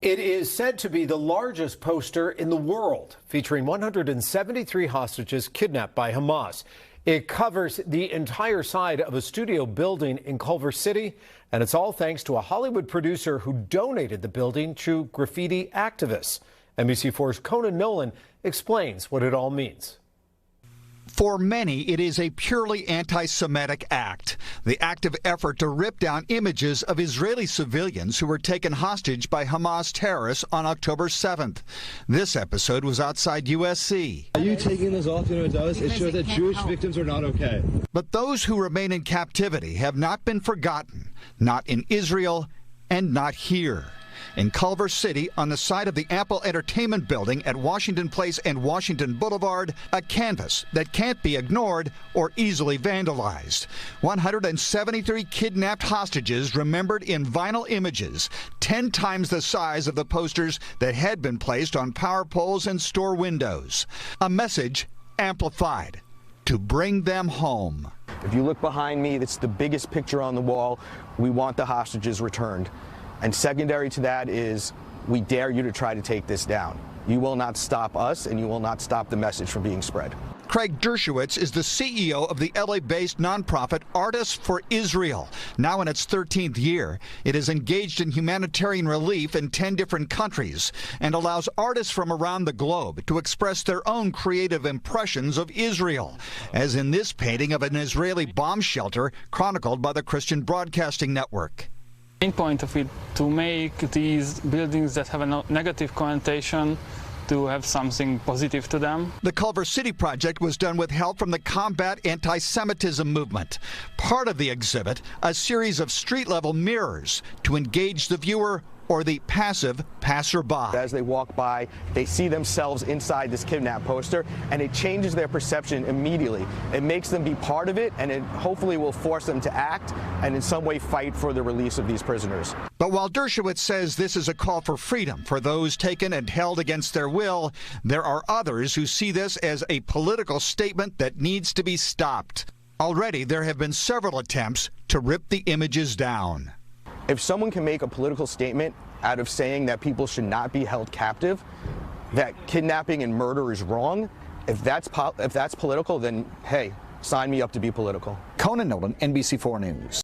It is said to be the largest poster in the world, featuring 173 hostages kidnapped by Hamas. It covers the entire side of a studio building in Culver City, and it's all thanks to a Hollywood producer who donated the building to graffiti activists. NBC4's Conan Nolan explains what it all means. For many, it is a purely anti-Semitic act, the active effort to rip down images of Israeli civilians who were taken hostage by Hamas terrorists on October 7th. This episode was outside USC. Are you taking this off? You know what it does? It shows that Jewish victims are not okay. But those who remain in captivity have not been forgotten, not in Israel and not here. In Culver City, on the side of the Apple Entertainment Building at Washington Place and Washington Boulevard, a canvas that can't be ignored or easily vandalized. 173 kidnapped hostages remembered in vinyl images, 10 times the size of the posters that had been placed on power poles and store windows. A message amplified: to bring them home. If you look behind me, it's the biggest picture on the wall. We want the hostages returned. And secondary to that is, we dare you to try to take this down. You will not stop us, and you will not stop the message from being spread. Craig Dershowitz is the CEO of the LA-based nonprofit Artists for Israel. Now in its 13th year, it is engaged in humanitarian relief in 10 different countries and allows artists from around the globe to express their own creative impressions of Israel, as in this painting of an Israeli bomb shelter chronicled by the Christian Broadcasting Network. The main point of it to make these buildings that have a negative connotation to have something positive to them. The Culver City project was done with help from the Combat Antisemitism Movement. Part of the exhibit, a series of street-level mirrors to engage the viewer or the passive passerby. As they walk by, they see themselves inside this kidnap poster, and it changes their perception immediately. It makes them be part of it, and it hopefully will force them to act and in some way fight for the release of these prisoners. But while Dershowitz says this is a call for freedom for those taken and held against their will, there are others who see this as a political statement that needs to be stopped. Already, there have been several attempts to rip the images down. If someone can make a political statement out of saying that people should not be held captive, that kidnapping and murder is wrong, if that's political, then hey, sign me up to be political. Conan Nolan, NBC4 News.